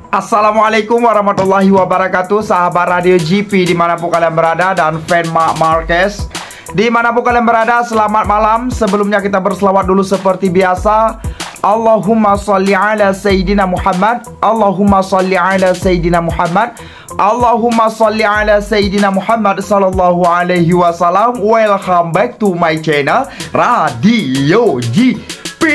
Assalamualaikum warahmatullahi wabarakatuh, sahabat Radio GP dimanapun kalian berada dan fan Marc Marquez dimanapun kalian berada, selamat malam. Sebelumnya kita berselawat dulu seperti biasa. Allahumma salli ala Sayyidina Muhammad, Allahumma salli ala Sayyidina Muhammad, Allahumma salli ala Sayyidina Muhammad sallallahu alaihi wasallam. Welcome back to my channel Radio GP.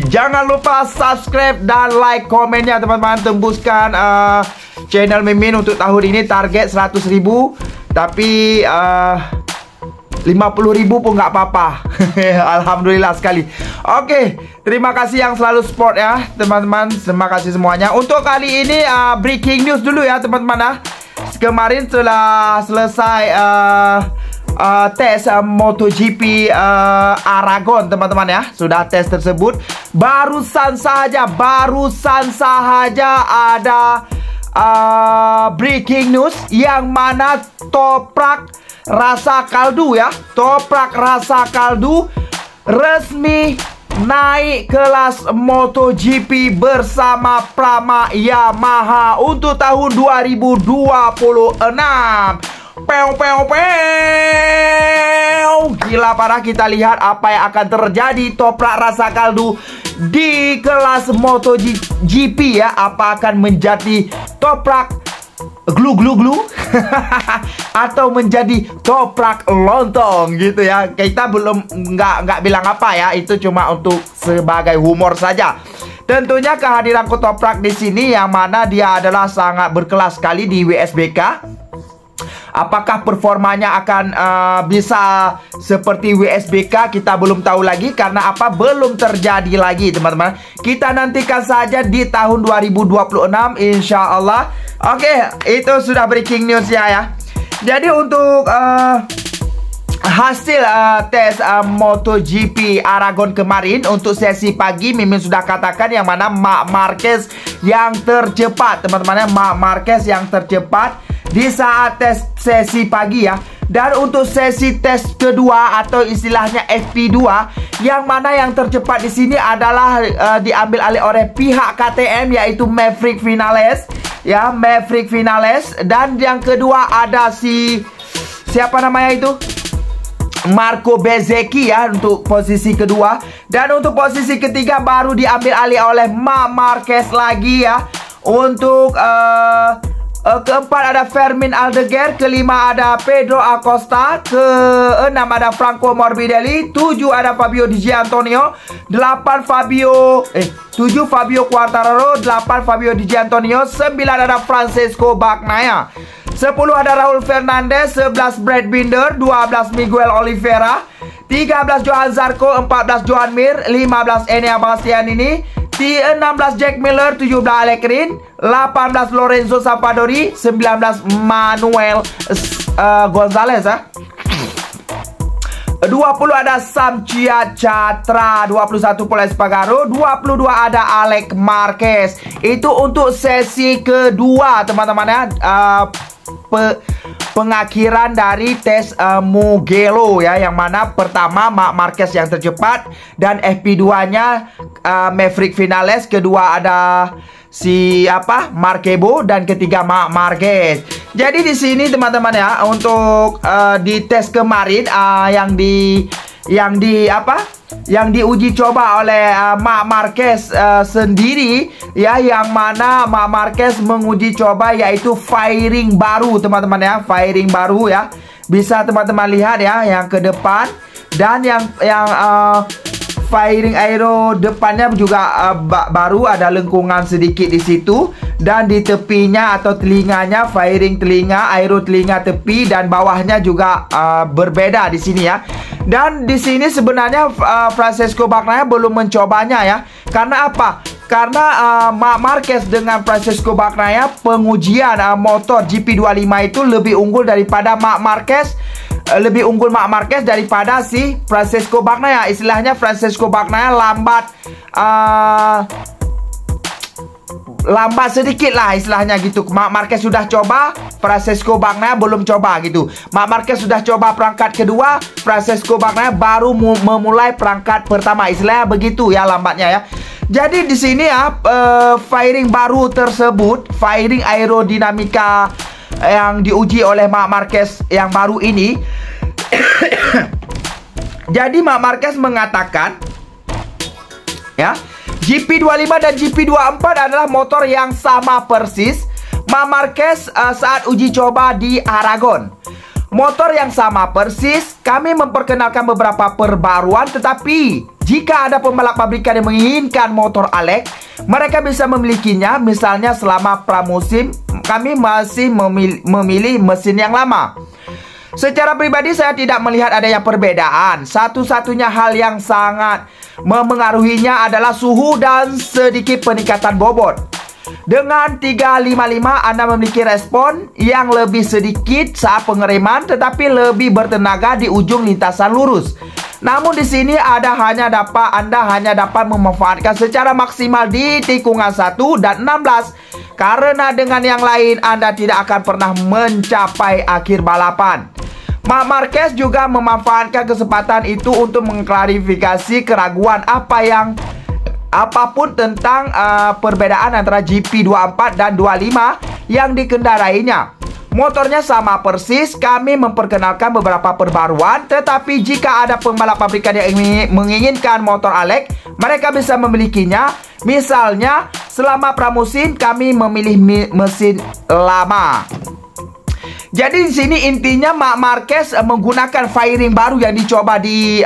Jangan lupa subscribe dan like komennya teman-teman. Tembuskan channel Mimin untuk tahun ini target 100.000. Tapi 50.000 pun nggak apa-apa. Alhamdulillah sekali. Oke, terima kasih yang selalu support ya teman-teman. Terima kasih semuanya. Untuk kali ini breaking news dulu ya teman-teman. Kemarin setelah selesai tes MotoGP Aragon teman-teman ya. Sudah tes tersebut. Barusan sahaja ada breaking news yang mana Toprak Rasa Kaldu ya, Toprak Rasa Kaldu resmi naik kelas MotoGP bersama Prama Yamaha untuk tahun 2026. Gila parah, kita lihat apa yang akan terjadi Toprak Rasa Kaldu di kelas MotoGP ya. Apa akan menjadi Toprak glu atau menjadi Toprak lontong gitu ya. Kita belum nggak bilang apa ya, itu cuma untuk sebagai humor saja. Tentunya kehadiran Toprak di sini yang mana dia adalah sangat berkelas sekali di WSBK. Apakah performanya akan bisa seperti WSBK, kita belum tahu lagi. Karena apa? Belum terjadi lagi teman-teman. Kita nantikan saja di tahun 2026 insya Allah. Oke, itu sudah breaking news ya. Jadi untuk hasil tes MotoGP Aragon kemarin untuk sesi pagi, Mimin sudah katakan yang mana Marc Marquez yang tercepat teman-teman. Marc Marquez yang tercepat di saat tes sesi pagi ya. Dan untuk sesi tes kedua atau istilahnya FP2, yang mana yang tercepat di sini adalah diambil alih oleh pihak KTM, yaitu Maverick Vinales ya, Maverick Vinales. Dan yang kedua ada siapa namanya itu, Marco Bezzecchi ya untuk posisi kedua. Dan untuk posisi ketiga baru diambil alih oleh Marc Marquez lagi ya. Untuk keempat ada Fermin Aldeguer, kelima ada Pedro Acosta, keenam ada Franco Morbidelli, 7 ada Fabio Di Giannantonio, 7 Fabio Quartararo, 8 Fabio Di Giannantonio, 9 ada Francesco Bagnaia, 10 ada Raul Fernandez, 11 Brad Binder, 12 Miguel Oliveira, 13 Johan Zarco, 14 Joan Mir, 15 Enea Bastianini, 16 Jack Miller, 17 Alex Rins, 18 Lorenzo Savadori, 19 Manuel Gonzalez 20 ada Sam Catra, 21 Pol Espargaro, 22 ada Alex Marquez. Itu untuk sesi kedua teman-teman ya. Pengakhiran dari tes Mugello ya, yang mana pertama Marc Marquez yang tercepat dan FP2-nya Maverick Vinales, kedua ada Marquebo, dan ketiga Marc Marquez. Jadi di sini teman-teman ya, untuk di tes kemarin yang diuji coba oleh Marc Marquez sendiri ya, yang mana Marc Marquez menguji coba yaitu fairing baru teman-teman ya, fairing baru ya. Bisa teman-teman lihat ya yang ke depan, dan yang fairing aero depannya juga baru, ada lengkungan sedikit di situ. Dan di tepinya atau telinganya, fairing telinga, aero telinga tepi, dan bawahnya juga berbeda di sini ya. Dan di sini sebenarnya Francesco Bagnaia belum mencobanya ya. Karena apa? Karena Marc Marquez dengan Francesco Bagnaia, pengujian motor GP25 itu lebih unggul daripada Marc Marquez. Lebih unggul Marc Marquez daripada si Francesco Bagnaia. Istilahnya Francesco Bagnaia lambat sedikit lah istilahnya gitu. Marc Marquez sudah coba, Francesco Bagnaia belum coba gitu. Marc Marquez sudah coba perangkat kedua, Francesco Bagnaia baru memulai perangkat pertama. Istilahnya begitu ya lambatnya ya. Jadi di sini ya, fairing baru tersebut, fairing aerodinamika yang diuji oleh Marc Marquez yang baru ini. Jadi Marc Marquez mengatakan ya, GP25 dan GP24 adalah motor yang sama persis. Marc Marquez saat uji coba di Aragon, motor yang sama persis. Kami memperkenalkan beberapa perbaruan, tetapi jika ada pembalap pabrikan yang menginginkan motor Alex, mereka bisa memilikinya. Misalnya selama pramusim, kami masih memilih mesin yang lama. Secara pribadi saya tidak melihat adanya perbedaan. Satu-satunya hal yang sangat memengaruhinya adalah suhu dan sedikit peningkatan bobot. Dengan 355 Anda memiliki respon yang lebih sedikit saat pengereman, tetapi lebih bertenaga di ujung lintasan lurus. Namun di sini Anda hanya dapat memanfaatkan secara maksimal di tikungan 1 dan 16. Karena dengan yang lain Anda tidak akan pernah mencapai akhir balapan. Marc Marquez juga memanfaatkan kesempatan itu untuk mengklarifikasi keraguan apapun tentang perbedaan antara GP24 dan 25 yang dikendarainya. Motornya sama persis. Kami memperkenalkan beberapa perbaruan, tetapi jika ada pembalap pabrikan yang menginginkan motor Alex, mereka bisa memilikinya. Misalnya selama pramusim kami memilih mesin lama. Jadi di sini intinya Marc Marquez menggunakan fairing baru yang dicoba di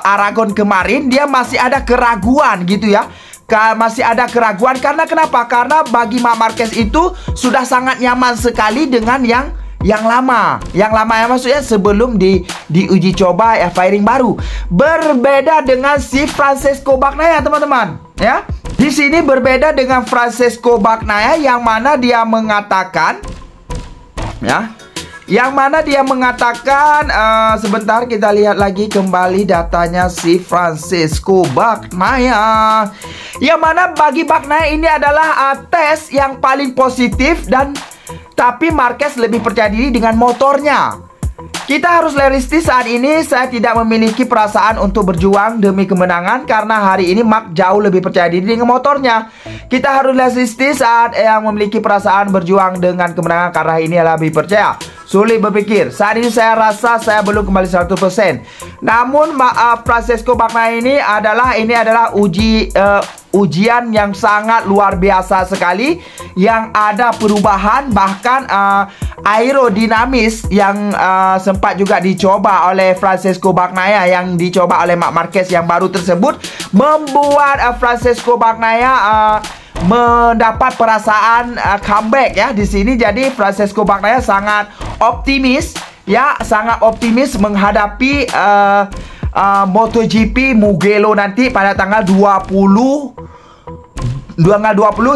Aragon kemarin. Dia masih ada keraguan gitu ya. Masih ada keraguan karena kenapa? Karena bagi Marc Marquez itu sudah sangat nyaman sekali dengan yang lama. Yang lama ya, maksudnya sebelum diuji coba ya fairing baru. Berbeda dengan si Francesco Bagnaia, teman-teman, ya. Di sini berbeda dengan Francesco Bagnaia yang mana dia mengatakan sebentar kita lihat lagi kembali datanya si Francesco Bagnaia. Yang mana bagi Bagnaia ini adalah tes yang paling positif, tapi Marquez lebih percaya diri dengan motornya. Kita harus realistis saat ini. Saya tidak memiliki perasaan untuk berjuang demi kemenangan karena hari ini Marc jauh lebih percaya diri dengan motornya. Kita harus realistis saat yang memiliki perasaan berjuang dengan kemenangan karena ini lebih percaya. Sulit berpikir. Saat ini saya rasa saya belum kembali 100%. Namun Francesco Bagnaia ini adalah ujian yang sangat luar biasa sekali, yang ada perubahan bahkan aerodinamis yang sempat juga dicoba oleh Francesco Bagnaia, yang dicoba oleh Marc Marquez yang baru tersebut, membuat Francesco Bagnaia mendapat perasaan comeback ya di sini. Jadi Francesco Bagnaia sangat optimis ya, sangat optimis menghadapi MotoGP Mugello nanti pada tanggal 20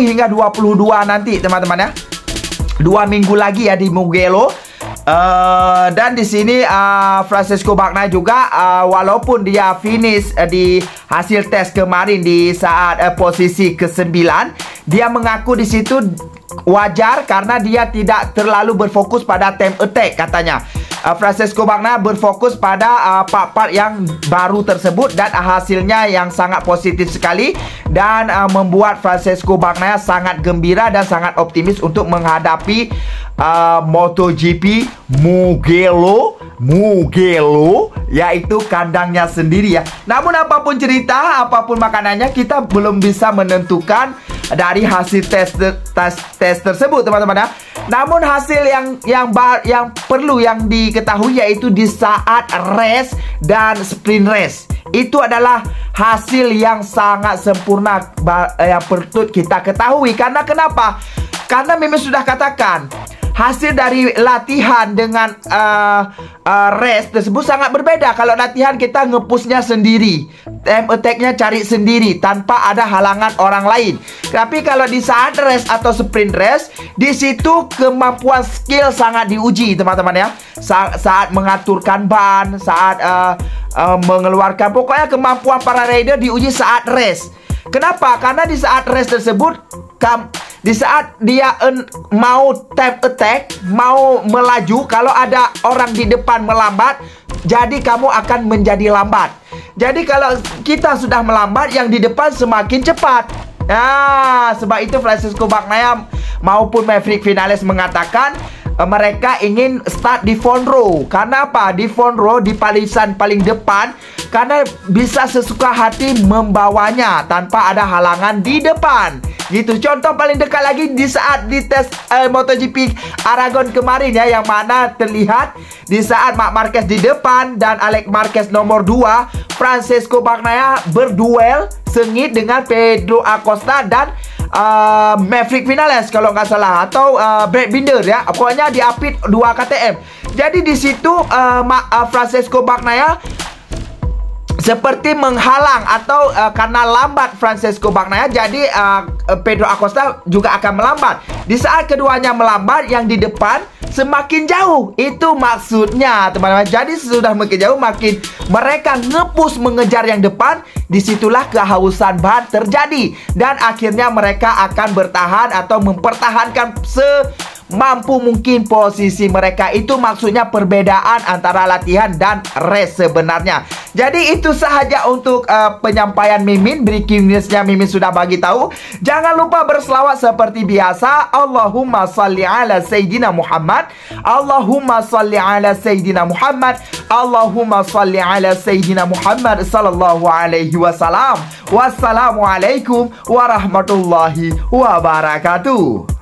hingga 22 nanti, teman-teman ya. 2 minggu lagi ya di Mugello. Dan di sini Francesco Bagnaia juga walaupun dia finish di hasil tes kemarin di saat posisi ke-9, dia mengaku di situ wajar karena dia tidak terlalu berfokus pada time attack katanya. Francesco Bagnaia berfokus pada part-part yang baru tersebut dan hasilnya yang sangat positif sekali, dan membuat Francesco Bagnaia sangat gembira dan sangat optimis untuk menghadapi MotoGP Mugello, yaitu kandangnya sendiri ya. Namun apapun cerita, apapun makanannya, kita belum bisa menentukan dari hasil tes tersebut, teman-teman ya. Namun hasil yang perlu yang diketahui yaitu di saat race dan sprint race, itu adalah hasil yang sangat sempurna yang perlu kita ketahui. Karena kenapa? Karena memang sudah katakan hasil dari latihan dengan race tersebut sangat berbeda. Kalau latihan kita ngepushnya sendiri, time attack-nya cari sendiri tanpa ada halangan orang lain. Tapi kalau di saat race atau sprint race, di situ kemampuan skill sangat diuji, teman-teman ya. Saat mengaturkan ban, saat mengeluarkan, pokoknya kemampuan para rider diuji saat race. Kenapa? Karena di saat race tersebut, di saat dia mau time attack, mau melaju, kalau ada orang di depan melambat, jadi kamu akan menjadi lambat. Jadi kalau kita sudah melambat, yang di depan semakin cepat. Sebab itu Francesco Bagnaia maupun Maverick Vinales mengatakan mereka ingin start di front row. Karena apa? Di front row, di barisan paling depan, karena bisa sesuka hati membawanya tanpa ada halangan di depan. Gitu. Contoh paling dekat lagi di saat di tes MotoGP Aragon kemarin ya, yang mana terlihat di saat Marc Marquez di depan dan Alex Marquez nomor 2, Francesco Bagnaia berduel sengit dengan Pedro Acosta dan Maverick Vinales kalau nggak salah, atau Brad Binder ya. Pokoknya diapit 2 KTM. Jadi di situ Francesco Bagnaia seperti menghalang atau karena lambat Francesco Bagnaia, jadi Pedro Acosta juga akan melambat. Di saat keduanya melambat, yang di depan semakin jauh. Itu maksudnya teman-teman. Jadi sudah makin jauh, makin mereka ngepush mengejar yang depan. Disitulah kehausan ban terjadi. Dan akhirnya mereka akan bertahan atau mempertahankan mampu mungkin posisi mereka. Itu maksudnya perbedaan antara latihan dan race sebenarnya. Jadi itu sahaja untuk penyampaian Mimin. Breaking newsnya Mimin sudah bagi tahu. Jangan lupa berselawat seperti biasa. Allahumma salli ala Sayyidina Muhammad. Allahumma salli ala Sayyidina Muhammad. Allahumma salli ala Sayyidina Muhammad sallallahu alaihi wasallam. Wassalamualaikum warahmatullahi wabarakatuh.